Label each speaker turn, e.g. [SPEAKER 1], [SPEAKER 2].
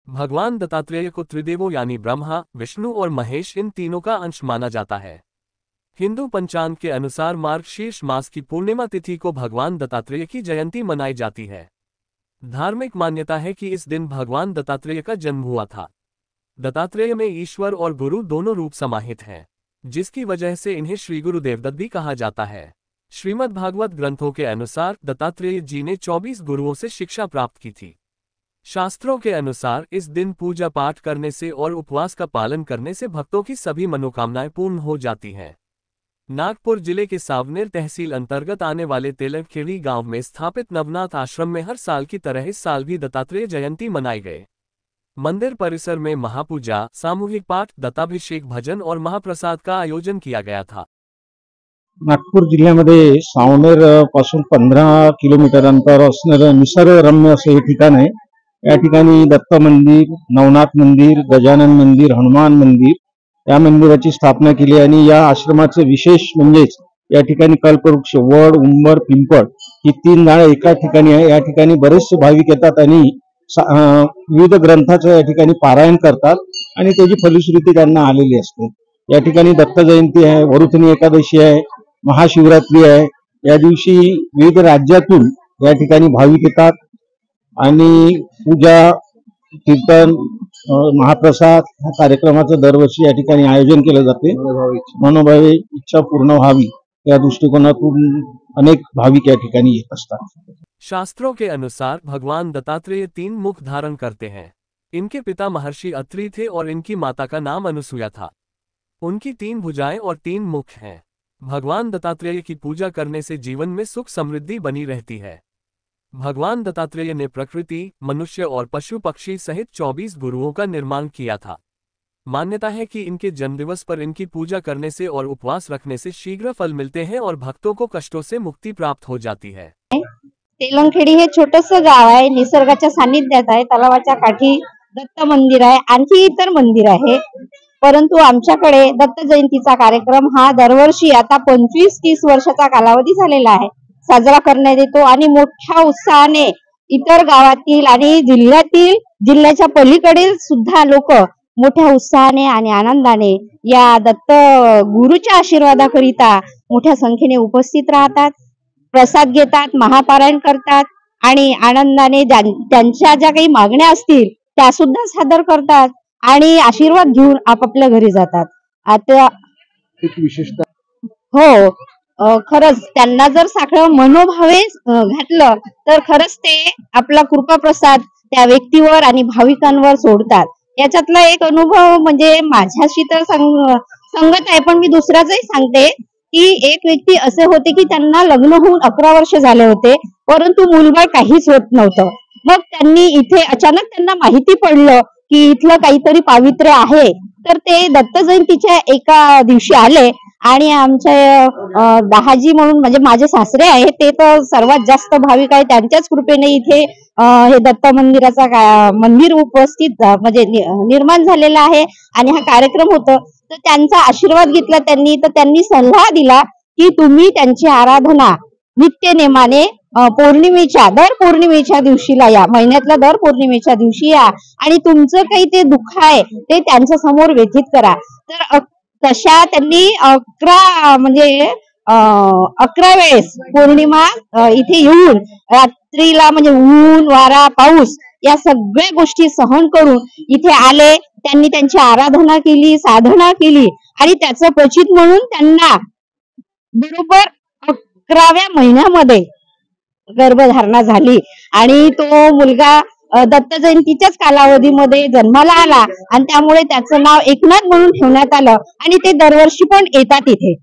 [SPEAKER 1] भगवान दत्तात्रेय को त्रिदेवों यानी ब्रह्मा, विष्णु और महेश इन तीनों का अंश माना जाता है। हिंदू पंचांग के अनुसार मार्गशीर्ष मास की पूर्णिमा तिथि को भगवान दत्तात्रेय की जयंती मनाई जाती है। धार्मिक मान्यता है कि इस दिन भगवान दत्तात्रेय का जन्म हुआ था। दत्तात्रेय में ईश्वर और गुरु दोनों रूप समाहित हैं, जिसकी वजह से इन्हें श्री गुरु देवदत्त भी कहा जाता है। श्रीमद् भागवत ग्रंथों के अनुसार दत्तात्रेय जी ने 24 गुरुओं से शिक्षा प्राप्त की थी। शास्त्रों के अनुसार इस दिन पूजा पाठ करने से और उपवास का पालन करने से भक्तों की सभी मनोकामनाएं पूर्ण हो जाती हैं। नागपुर जिले के सावनेर तहसील अंतर्गत आने वाले तेलंगखेड़ी गांव में स्थापित नवनाथ आश्रम में हर साल की तरह इस साल भी दत्तात्रेय जयंती मनाई गए। मंदिर परिसर में महापूजा, सामूहिक पाठ, दत्ताभिषेक, भजन और महाप्रसाद का आयोजन किया गया था।
[SPEAKER 2] नागपूर जिल्ह्यामध्ये सावनेर पासून 15 किलोमीटर अंतरावर असणारे निसर्गरम्य असे हे ठिकाण आहे। या ठिकाणी दत्त मंदिर, नवनाथ मंदिर, गजानन मंदिर, हनुमान मंदिर या मंदिराची स्थापना केली आणि या आश्रमाचे विशेष म्हणजे या ठिकाणी कल्पवृक्ष, वड, उंबर, पिंपळ ही 3 झाडे एका ठिकाणी आहे। या ठिकाणी बरेचसे भाविक येतात आणि विविध ग्रंथाचं या ठिकाणी पारायण करतात आणि त्याची फलश्रुती त्यांना आलेली असते। या ठिकाणी दत्त जयंती आहे, वरुथनी एकादशी आहे, महाशिवरात्री आहे। या दिवशी विविध राज्यातून या ठिकाणी भाविक येतात आणि पूजा, कीर्तन, महाप्रसाद या कार्यक्रमाचं दरवर्षी या ठिकाणी आयोजन केले जाते। मनोभावे इच्छा पूर्ण व्हावी या दृष्टिकोनातून अनेक भाविक या ठिकाणी येत असतात।
[SPEAKER 1] शास्त्रों के अनुसार भगवान दत्तात्रेय 3 मुख धारण करते हैं। इनके पिता महर्षि अत्रि थे और इनकी माता का नाम अनुसुया था। उनकी 3 भुजाएं और 3 मुख हैं। भगवान दत्तात्रेय की पूजा करने से जीवन में सुख समृद्धि बनी रहती है। भगवान दत्तात्रेय ने प्रकृति, मनुष्य और पशु पक्षी सहित 24 गुरुओं का निर्माण किया था। मान्यता है कि इनके जन्मदिवस पर इनकी पूजा करने से और उपवास रखने से शीघ्र फल मिलते हैं और भक्तों को कष्टों से मुक्ति प्राप्त हो जाती है।
[SPEAKER 3] तेलंगखेडी हे छोटंसं गाव आहे, निसर्गाच्या सानिध्यात आहे। तलावाच्या काठी दत्त मंदिर आहे, आणखी इतर मंदिर आहे। परंतु आमच्याकडे दत्त जयंतीचा कार्यक्रम हा दरवर्षी आता 25-30 वर्षाचा कालावधी झालेला आहे साजरा करण्यात येतो आणि मोठ्या उत्साहाने इतर गावातील आणि जिल्ह्याच्या पलीकडील सुद्धा लोक मोठ्या उत्साहाने आणि आनंदाने या दत्त गुरुच्या आशीर्वादाकरिता मोठ्या संख्येने उपस्थित राहतात, प्रसाद घेतात, महापारायण करतात आणि आनंदाने त्यांच्या ज्या काही मागण्या असतील त्या सुद्धा सादर करतात आणि आशीर्वाद घेऊन आपापल्या घरी जातात। आता
[SPEAKER 2] एक विशेषता
[SPEAKER 3] हो, खरंच त्यांना जर साखळं मनोभावे घातलं तर खरंच ते आपला कृपा प्रसाद त्या व्यक्तीवर आणि भाविकांवर सोडतात। याच्यातला एक अनुभव म्हणजे माझ्याशी तर संगत आहे, पण मी दुसऱ्याचंही सांगते की एक व्यक्ती असे होते की त्यांना लग्न होऊन 11 वर्ष झाले होते, परंतु मुलबाळ काहीच होत नव्हतं। मग त्यांनी इथे अचानक त्यांना माहिती पडलं की इथलं काहीतरी पावित्र्य आहे, तर ते दत्त जयंतीच्या एका दिवशी आले आणि आमचे दहाजी म्हणून म्हणजे माझे सासरे आहे, ते तर सर्वात जास्त भाविक आहे, त्यांच्याच कृपेने इथे हे दत्त मंदिराचा मंदिर उपस्थित म्हणजे निर्माण झालेला आहे आणि हा कार्यक्रम होतो। तर त्यांचा आशीर्वाद घेतला त्यांनी, तर त्यांनी सल्ला दिला की तुम्ही त्यांची आराधना नित्य नेमाने दर पौर्णिमेच्या दिवशीला या, महिन्यातल्या दर पौर्णिमेच्या दिवशी या आणि तुमचं काही ते दुःख आहे ते त्यांच्या समोर व्यथित करा। तर तशा त्यांनी 11 वेळेस पौर्णिमा इथे येऊन रात्रीला म्हणजे ऊन, वारा, पाऊस या सगळ्या गोष्टी सहन करून इथे आले। त्यांनी त्यांची आराधना केली, साधना केली आणि त्याचं प्रचित म्हणून त्यांना बरोबर 11व्या महिन्यामध्ये गर्भधारणा झाली आणि तो मुलगा दत्त जयंतीच्याच कालावधीमध्ये जन्माला आला आणि त्यामुळे त्याचं नाव एकनाथ म्हणून ठेवण्यात आलं आणि ते दरवर्षी पण येतात इथे।